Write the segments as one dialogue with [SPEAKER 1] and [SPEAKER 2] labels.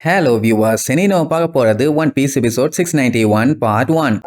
[SPEAKER 1] Hello viewers, இனி நம்ம பார்க்க போறது one piece episode 691 part 1.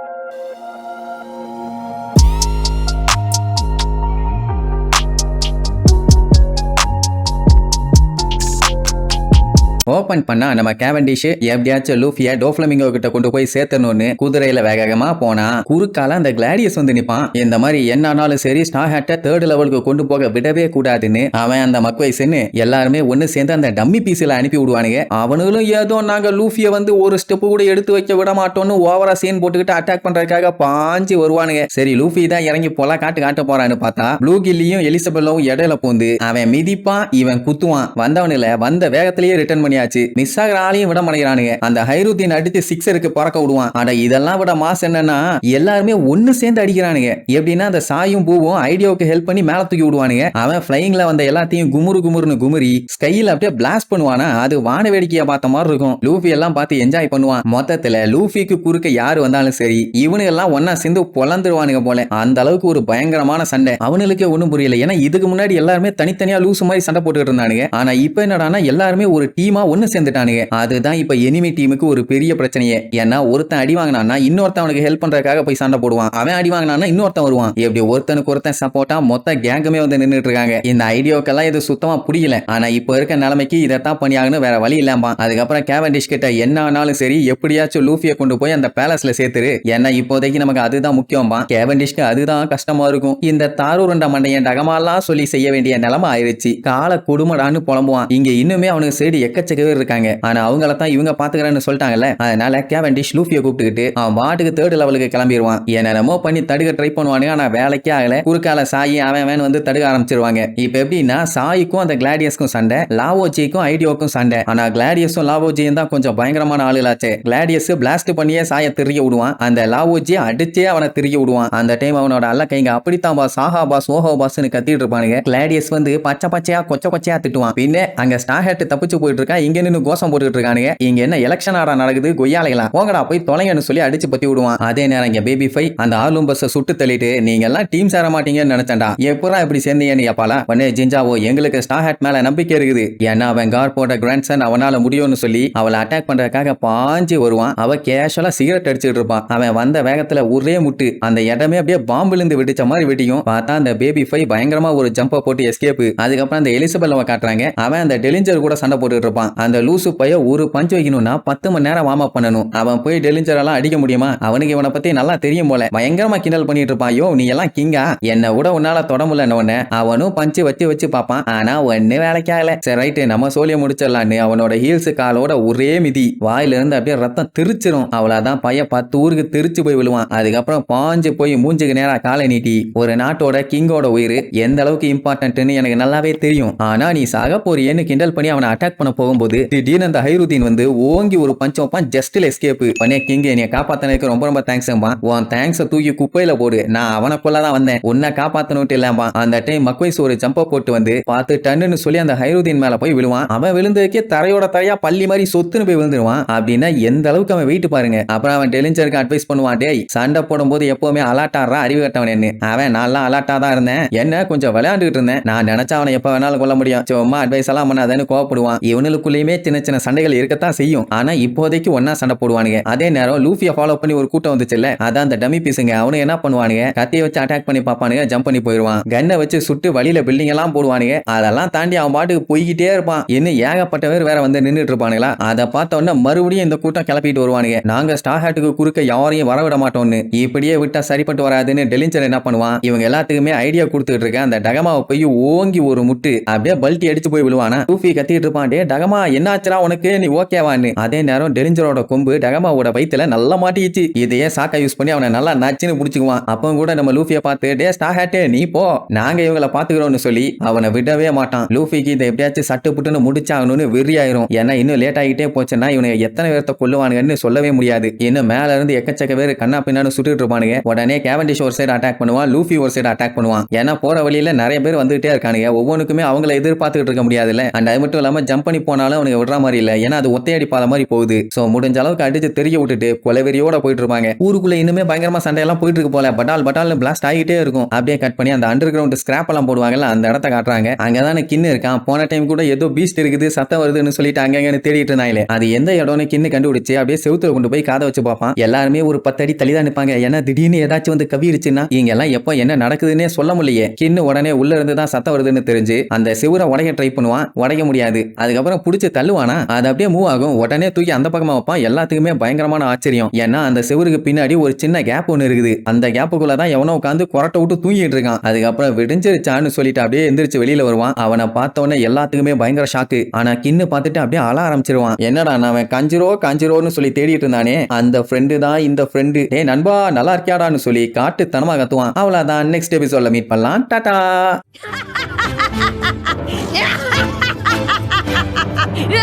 [SPEAKER 1] Open பண்ணா நம்ம கேவண்டிஷ் எப்படியாச்சும் லூஃபியா டோஃப்ளமிங்கோ கிட்ட கொண்டு போய் சேர்த்தணும்னு குதிரையில வேகமா போனா குறுக்கால அந்த கிளாடியஸ் வந்து நிப்பான். இந்த மாதிரி என்ன ஆனாலும் சரி ஸ்டார் ஹேட்டை 3rd லெவலுக்கு கொண்டு போக விடவே கூடாதுன்னு அவன் அந்த மக்வைஸ்ன்னு எல்லாருமே ஒன்னு சேர்ந்து அந்த டம்மி பீஸ்ல அனுப்பி விடுவானுங்க. அவனுங்களும் ஏதோ நாங்க லூஃபிய வந்து ஒரு ஸ்டெப் கூட எடுத்து வைக்க விட மாட்டோம்னு ஓவரா சீன் போட்டுக்கிட்டு அட்டாக் பண்றதுக்காக பாஞ்சு வருவானுங்க. சரி லூஃபி தான் இறங்கி போலாம் காட்ட போறான்னு பார்த்தா ப்ளூ கில்லியும் எலிசபெல்லும் இடையில பூந்து அவன் மிதிப்பான், இவன் குத்துவான். வந்தவனில வந்த வேகத்திலேயே ரிட்டர்ன் மிஸ் ஆகிற ஆளையும் விட மாட்டேங்கிறானுங்க. அந்த ஹைருதீன் அடித்து சிக்ஸருக்கு பறக்க விடுவான். ஆனா இதெல்லாம் விட மாஸ் என்னன்னா எல்லாருமே ஒன்னு சேர்ந்து அடிக்கிறானுங்க. எப்படின்னா அந்த சாயும் பூவும் ஐடியாவுக்கு ஹெல்ப் பண்ணி மேல தூக்கி விடுவானுங்க. அவன் ஃபிளைங்ல வந்த எல்லாத்தையும் குமுறுன்னு குமுறி ஸ்கைல அப்படியே பிளாஸ்ட் பண்ணுவானா. அது வான வேடிக்கையா பார்த்த மாதிரி இருக்கும். லூஃபி எல்லாம் பார்த்து என்ஜாய் பண்ணுவான். மொத்தத்துல லூஃபிக்கு குறுக்க யாரு வந்தாலும் சரி இவனு எல்லாம் ஒன்னா சேர்ந்து பொலந்துருவானுங்க போல. அந்த அளவுக்கு ஒரு பயங்கரமான சண்டை. அவனுக்கு ஒண்ணும் புரியல. ஏன்னா இதுக்கு முன்னாடி எல்லாருமே தனித்தனியா லூசு மாதிரி சண்டை போட்டுட்டு இருந்தானுங்க. ஆனா இப்ப என்னடானா எல்லாருமே ஒரு டீமா ஒன்னு சேர்ந்துட்டானுங்க. அதுதான் இப்ப எனிமி டீமுக்கு ஒரு பெரிய பிரச்சனையே. ஏன்னா ஒருத்தன் அடி வாங்கினான்னா இன்னொருத்தன் அவனுக்கு ஹெல்ப் பண்றதுக்காக போய் சண்டை போடுவான். அவன் அடி வாங்கினான்னா இன்னொருத்தன் வருவான். எப்படி ஒருத்தனுக்கு ஒருத்தன் சப்போர்ட்டா மொத்த கேங்குமே வந்து நின்றுட்டு இருக்காங்க. இந்த ஐடியாக்கெல்லாம் இது சுத்தமா புரியல. ஆனா இப்ப இருக்க நிலைமைக்கு இதைத்தான் பண்ணியாகணும், வேற வழி இல்லாம. அதுக்கப்புறம் கேவண்டிஷ் கிட்ட என்ன ஆனாலும் சரி எப்படியாச்சும் லூஃபியை கொண்டு போய் அந்த பேலஸ்ல சேர்த்துரு. ஏன்னா இப்போதைக்கு நமக்கு அதுதான் முக்கியமா. கேவண்டிஷ்க்கு அதுதான் கஷ்டமா இருக்கும். இந்த தாரூரண்ட மண்டையன் டகமாலாம் சொல்லி செய்ய வேண்டிய நிலைமை ஆயிருச்சு. கால குடும்படான்னு புலம்புவான். இங்க இன்னுமே அவனுக்கு சைடு எக்கச்சக்கவே இருக்காங்க. ஆனா அவங்கள தான் இவங்க பாத்துக்கிறேன்னு சொல்லிட்டாங்கல்ல. அதனால கேவண்டிஷ் லூஃபியை கூப்பிட்டுக்கிட்டு அவன் பாட்டுக்கு 3rd லெவலுக்கு கிளம்பிடுவான். என்னென்னமோ பண்ணி தடுக்க ட்ரை பண்ணுவானுங்க. ஆனா வேலைக்கே ஆகல. குறுக்கால சாயி அவன் வந்து தடுக்க ஆரம்பிச்சிருவாங்க. இப்ப எப்படின்னா சாய்க்கும் அந்த கிளாடியஸ்க்கும் சண்டை, லாவோஜிக்கும் ஐடியோக்கும் சண்டை. ஆனா கிளாடியஸும் லாவோஜியும் தான் கொஞ்சம் பயங்கரமான ஆளுலாச்சு. கிளாடியஸ் பிளாஸ்ட் பண்ணியே சாய திரிய விடுவான். அந்த லாவோஜி அடிச்சே அவனை திரிய விடுவான். அந்த டைம் அவனோட அல்ல கைங்க அப்படித்தான் பாஸ் ஆஹா பாஸ் ஓஹோ பாஸ்னு கத்திட்டு இருப்பானுங்க. கிளாடியஸ் வந்து பச்சையா கொச்சையா திட்டுவான். பின்ன அங்க ஸ்டார் ஹேட் தப்பிச்சு போயிட்டு இருக்கா. இங்க நின்னு கோஷம் போட்டுட்டு இருக்கானுங்க. இங்க என்ன எலெக்ஷன் ஆடா நடக்குது கொய்யாலைகளா போங்கடா போய் தொலைங்கன்னு சொல்லி அடிச்சு பத்தி விடுவான். அதே நேரம் இங்க பேபி ஃபை அந்த ஆலும் பஸ் சுட்டு தள்ளிட்டு நீங்க எல்லாம் டீம் சேர மாட்டீங்கன்னு நினைச்சேன்டா, எப்பறா இப்படி சேர்ந்தீங்கன்னு கேப்பாளா. உடனே ஜிஞ்சாவோ எங்களுக்கு ஸ்டார் ஹேட் மேல நம்பிக்கை இருக்குது, ஏன்னா அவன் கார்போட கிராண்ட்சன் அவனால முடியும்னு சொல்லி அவளை அட்டாக் பண்றதுக்காக பாஞ்சு வருவான். அவ கேஷுவலா சிகரெட் அடிச்சுட்டு இருப்பான். அவன் வந்த வேகத்துல ஒரே முட்டு அந்த இடமே அப்படியே பாம்புல இருந்து வெடிச்ச மாதிரி வெடிக்கும். பார்த்தா அந்த பேபி ஃபை பயங்கரமா ஒரு ஜம்ப போட்டு எஸ்கேப். அதுக்கப்புறம் அந்த எலிசபெல்ல காட்டுறாங்க. அவன் அந்த டெலிஞ்சர் கூட சண்டை போட்டுட்டு இருப்பான். அந்த லூசு பைய ஒரு பஞ்ச் வைக்கணும்னா 10 மணி நேரம் வார்ம் அப் பண்ணணும். அவன் போய் டெலிஞ்சர் எல்லாம் அடிக்க முடியுமா? அவனுக்கு இவனை பத்தி நல்லா தெரியும் போல. பயங்கரமா கிண்டல் பண்ணிட்டு இருப்பான். யோ நீ எல்லாம் கிங்கா, என்ன விட உன்னால தொட முடியல. அவனும் பஞ்சு வச்சு பார்ப்பான். ஆனா ஒன்னு வேலைக்கு ஆகல. சரி ரைட்டு நம்ம சோழிய முடிச்சிடலான்னு அவனோட ஹீல்ஸ் காலோட ஒரே மிதி வாயில இருந்து அப்படியே ரத்தம் திருச்சிரும். அவ்வளவுதான் பைய 10 ஊருக்கு திருச்சு போய் விழுவான். அதுக்கப்புறம் பாஞ்சு போய் மூஞ்சுக்கு நேரா காலை நீட்டி ஒரு நாட்டோட கிங்கோட உயிர் எந்த அளவுக்கு இம்பார்ட்டன்ட்னு எனக்கு நல்லாவே தெரியும். ஆனா நீ சாக போறியேன்னு கிண்டல் பண்ணி அவனை அட்டாக் பண்ண போகும்போது திடீர்னு அந்த ஹைருதீன் வந்து ஓங்கி ஒரு பஞ்ச் வைப்பான். ஜஸ்ட்ல எஸ்கேப் பண்ணே. கிங் என்னைய காப்பாத்தனதுக்கு ரொம்ப தேங்க்ஸ். உன் தேங்க்ஸை தூக்கி குப்பையில போடு, நான் அவனை கொள்ளதான் வந்தேன், உன்னை காப்பாத்தனுட்டு இல்லாமா. அந்த டைம் மக்வைஸ் ஒரு ஜம்ப போட்டு வந்து பார்த்து டன்னு சொல்லி அந்த ஹைருதீன் மேல போய் விழுவான். அவன் விழுந்ததுக்கே தரையோட தரையா பள்ளி மாதிரி சொத்துன்னு போய் விழுந்துருவான். அப்படின்னா எந்த அளவுக்கு அவன் வெயிட் பாருங்க. அப்புறம் அவன் டெலிஞ்சருக்கு அட்வைஸ் பண்ணுவான், டேய் சண்டை போடும் போது எப்பவுமே அலாட்டாடுறா அறிவு கட்டவன். அவன் நல்லா அலாட்டா தான் இருந்தேன், என்ன கொஞ்சம் விளையாண்டுட்டு இருந்தேன், நான் நினைச்சா அவனை எப்ப வேணாலும் கொள்ள முடியும், சும்மா அட்வைஸ் எல்லாம் பண்ணாதேன்னு கோவப்படுவான். இவனுக்குள்ளேயுமே சின்ன சண்டைகள் இருக்கத்தான் செய்யும். ஆனா இப்போதைக்கு ஒன்னா சண்டை போடுவானுங்க. அதே நேரம் லூஃபியை ஃபாலோ பண்ணி ஒரு கூட்டம் வந்துச்சுல்ல, அதான் அந்த டம்மி பீஸுங்க. அவனு என்ன பண்ணுவானுங்க, கத்தியை வச்சு அட்டாக் பண்ணி பாப்பானுங்க, ஜம்ப் பண்ணி போயிருவான். கன்னை வச்சு சுட்டு வழியில பில்டிங் எல்லாம் போடுவானுங்க. அதெல்லாம் தாண்டி அவன் பாட்டுக்கு போய்கிட்டே இருப்பான். இன்னும் ஏகப்பட்ட பேர் வேற வந்து நின்றுட்டு இருப்பானுங்களா. அதை பார்த்த உடனே மறுபடியும் இந்த கூட்டம் கிளப்பிட்டு வருவானுங்க. நாங்க ஸ்டார் ஹேட்டுக்கு குறுக்க யாரையும் வரவிட மாட்டோம்னு. இப்படியே விட்டா சரிப்பட்டு வராதுன்னு டெலிஞ்சர் என்ன பண்ணுவான், இவங்க எல்லாத்துக்குமே ஐடியா கொடுத்துட்டு இருக்க அந்த டகமாவை போய் ஓங்கி ஒரு முட்டு அப்படியே பல்ட்டி அடிச்சு போய் விழுவானா. லூஃபி கத்திட்டு இருப்பான், டே டகமா என்னாச்சுரா உனக்கு, நீ ஓகேவான்னு. அதே நேரம் டெலிஞ்சரோட கொம்பு டகமாவோட வயித்துல நல்லா மாட்டிச்சு. இதையே சாக்கா யூஸ் பண்ணி அவனை நல்லா நச்சுன்னு புடிச்சுக்குவான். அப்ப கூட நம்ம லூஃபியை பார்த்து டே ஸ்டார் ஹேட்டே நீ போ, நாங்க இவங்களை பாத்துக்கிறோம்னு சொல்லி அவனை விடவே மாட்டான். லூஃபிக்கு இதை எப்படியாச்சும் சட்டு புட்டுன்னு முடிச்சாகணும்னு வெறியாயிரும். ஏன்னா இன்னும் லேட் ஆகிட்டே போச்சுன்னா இவனுக்கு எத்தனை பேர்த்த கொல்லுவானுங்கன்னு சொல்லவே முடியாது. இன்னும் மேல இருந்து எக்கச்சக்க பேர் கண்ணா பின்னான்னு சுட்டுட்டு இருப்பானுங்க. உடனே கேவண்டிஷ் ஒரு சைடு அட்டாக் பண்ணுவான், லூஃபி ஒரு சைடு அட்டாக் பண்ணுவான். ஏன்னா போற வழியில நிறைய பேர் வந்துட்டே இருக்கானுங்க. ஒவ்வொன்றுக்குமே அவங்களை எதிர்பார்த்துட்டு இருக்க முடியாதுல்ல. அண்ட் அது மட்டும் இல்லாம ஜம்ப் பண்ணி போனாலும் ஆனாலும் அவனுக்கு விடுற மாதிரி இல்ல. ஏன்னா அது ஒத்தையடி பாதை மாதிரி போகுது. சோ முடிஞ்ச அளவுக்கு அடிச்சு தெரிய விட்டுட்டு கொலவெறியோட போயிட்டு இருப்பாங்க. ஊருக்குள்ள இன்னுமே பயங்கரமா சண்டையெல்லாம் போயிட்டு இருக்கு போல. பட்டால்னு பிளாஸ்ட் ஆகிட்டே இருக்கும். அப்படியே கட் பண்ணி அந்த அண்டர் கிரவுண்ட் ஸ்கிராப் எல்லாம் போடுவாங்கல்ல, அந்த இடத்த காட்டுறாங்க. அங்கதானே கின்னு இருக்கான். போன டைம் கூட ஏதோ பீஸ்ட் இருக்குது, சத்தம் வருதுன்னு சொல்லிட்டு அங்கங்க தேடிட்டு இருந்தாங்களே, அது எந்த இடம்னு கின்னு கண்டுபிடிச்சு அப்படியே செவுத்துல கொண்டு போய் காதை வச்சு பார்ப்பான். எல்லாருமே ஒரு 10 அடி தள்ளிதான் நிப்பாங்க. ஏன்னா திடீர்னு ஏதாச்சும் வந்து கவிருச்சுன்னா இங்க எல்லாம் எப்போ என்ன நடக்குதுன்னே சொல்ல முடியலையே. கின்னு உடனே உள்ள இருந்து தான் சத்தம் வருதுன்னு தெரிஞ்சு அந்த செவுரை உடைக்க ட்ரை பண்ணுவான். உடைக்க முடியாது. அதுக்கப்புறம் புடிச்சு தள்ளுவானா, அது அப்படியே மூவ் ஆகும். உடனே தூக்கி அந்த பக்கமா வைப்பான். எல்லாத்துக்குமே பயங்கரமான ஆச்சரியம். ஏன்னா அந்த செவருக்கு பின்னாடி ஒரு சின்ன கேப் ஒன்று இருக்குது. அந்த கேப்புக்குள்ளதான் எவனோ உட்காந்து கொரட்டை விட்டு தூங்கிட்டு இருக்கான். அதுக்கப்புறம் விடிஞ்சிருச்சான்னு சொல்லிட்டு அப்படியே எந்திரிச்சு வெளியில வருவான். அவனை பார்த்தவொடனே எல்லாத்துக்குமே பயங்கர ஷாக்கு. ஆனா கின்னு பார்த்துட்டு அப்படியே அழ ஆரம்பிச்சிருவான். என்னடா அவன் கஞ்சிரோன்னு சொல்லி தேடிட்டு இருந்தானே, அந்த ஃப்ரெண்டு தான் இந்த ஃப்ரெண்டு. ஏய் நண்பா நல்லா இருக்கியாடான்னு சொல்லி காட்டுத்தனமா கத்துவான். அவ்வளவுதான். நெக்ஸ்ட் எபிசோட்ல மீட் பண்ணலாம். Tata.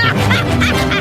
[SPEAKER 2] Ha ha ha ha!